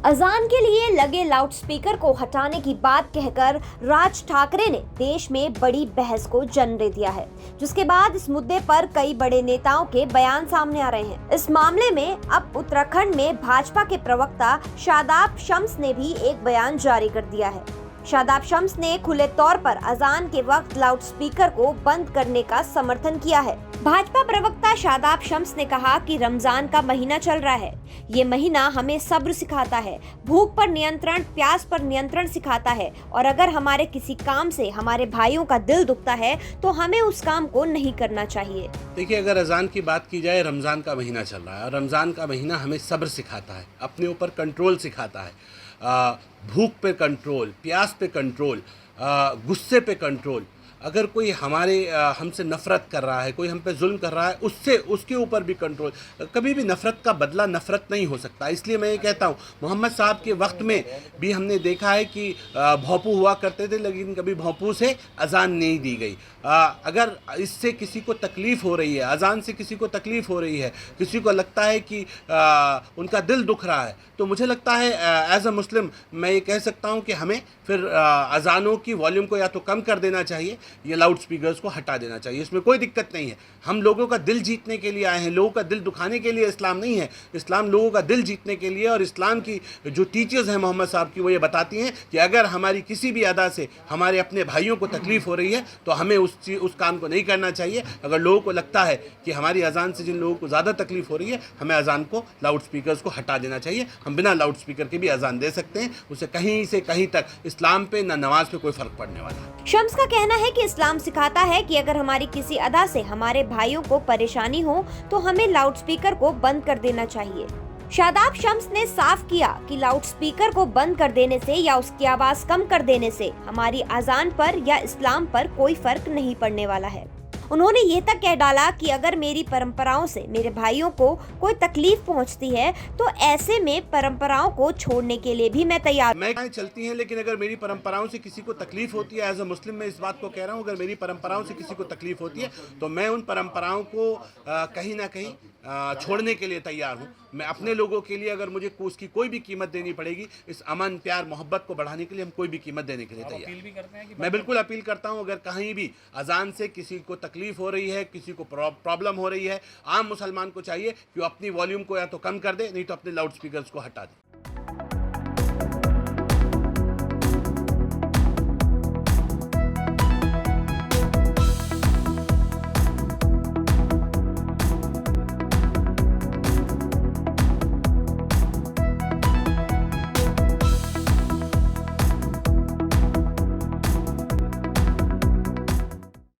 अजान के लिए लगे लाउडस्पीकर को हटाने की बात कहकर राज ठाकरे ने देश में बड़ी बहस को जन्म दे दिया है, जिसके बाद इस मुद्दे पर कई बड़े नेताओं के बयान सामने आ रहे हैं। इस मामले में अब उत्तराखंड में भाजपा के प्रवक्ता शादाब शम्स ने भी एक बयान जारी कर दिया है। शादाब शम्स ने खुले तौर पर अजान के वक्त लाउडस्पीकर को बंद करने का समर्थन किया है। भाजपा प्रवक्ता शादाब शम्स ने कहा कि रमजान का महीना चल रहा है। ये महीना हमें सब्र सिखाता है, भूख पर नियंत्रण, प्यास पर नियंत्रण सिखाता है, और अगर हमारे किसी काम से हमारे भाइयों का दिल दुखता है तो हमें उस काम को नहीं करना चाहिए। देखिए, अगर अजान की बात की जाए, रमज़ान का महीना चल रहा है और रमज़ान का महीना हमें सब्र सिखाता है, अपने ऊपर कंट्रोल सिखाता है। भूख पे कंट्रोल, प्यास पे कंट्रोल, गुस्से पे कंट्रोल। अगर कोई हमसे नफ़रत कर रहा है, कोई हम पे जुल्म कर रहा है, उसके ऊपर भी कंट्रोल। कभी भी नफ़रत का बदला नफ़रत नहीं हो सकता। इसलिए मैं ये कहता हूँ, मोहम्मद साहब के वक्त में भी हमने देखा है कि भोंपू हुआ करते थे, लेकिन कभी भोंपू से अजान नहीं दी गई। अगर इससे किसी को तकलीफ़ हो रही है, अजान से किसी को तकलीफ़ हो रही है, किसी को लगता है कि उनका दिल दुख रहा है, तो मुझे लगता है एज अ मुस्लिम मैं ये कह सकता हूँ कि हमें फिर अजानों की वॉल्यूम को या तो कम कर देना चाहिए, ये लाउड स्पीकर्स को हटा देना चाहिए। इसमें कोई दिक्कत नहीं है। हम लोगों का दिल जीतने के लिए आए हैं, लोगों का दिल दुखाने के लिए इस्लाम नहीं है। इस्लाम लोगों का दिल जीतने के लिए, और इस्लाम की जो टीचर्स हैं मोहम्मद साहब की, वो ये बताती हैं कि अगर हमारी किसी भी अदा से हमारे अपने भाइयों को तकलीफ़ हो रही है तो हमें उस काम को नहीं करना चाहिए। अगर लोगों को लगता है कि हमारी अजान से जिन लोगों को ज़्यादा तकलीफ़ हो रही है, हमें अजान को, लाउड स्पीकर्स को हटा देना चाहिए। हम बिना लाउड स्पीकर के भी अजान दे सकते हैं। उससे कहीं से कहीं तक इस्लाम पे ना नमाज पे कोई फ़र्क पड़ने वाला है। शम्स का कहना है कि इस्लाम सिखाता है कि अगर हमारी किसी अदा से हमारे भाइयों को परेशानी हो तो हमें लाउडस्पीकर को बंद कर देना चाहिए। शादाब शम्स ने साफ किया कि लाउडस्पीकर को बंद कर देने से या उसकी आवाज कम कर देने से हमारी अजान पर या इस्लाम पर कोई फर्क नहीं पड़ने वाला है। उन्होंने ये तक कह डाला कि अगर मेरी परंपराओं से मेरे भाइयों को कोई तकलीफ पहुंचती है तो ऐसे में परंपराओं को छोड़ने के लिए भी मैं तैयार। मैं चलती हैं, लेकिन अगर मेरी परंपराओं से किसी को तकलीफ होती है, एज अ मुस्लिम मैं इस बात को कह रहा हूँ, अगर मेरी परंपराओं से किसी को तकलीफ होती है तो मैं उन परंपराओं को कहीं ना कहीं छोड़ने के लिए तैयार हूँ। मैं अपने लोगों के लिए, अगर मुझे उसकी कोई भी कीमत देनी पड़ेगी, इस अमन, प्यार, मोहब्बत को बढ़ाने के लिए हम कोई भी कीमत देने के लिए तैयार। मैं बिल्कुल अपील करता हूँ, अगर कहीं भी अजान से किसी को तकलीफ हो रही है, किसी को प्रॉब्लम हो रही है, आम मुसलमान को चाहिए कि वो अपनी वॉल्यूम को या तो कम कर दे, नहीं तो अपने लाउड स्पीकर्स को हटा दे।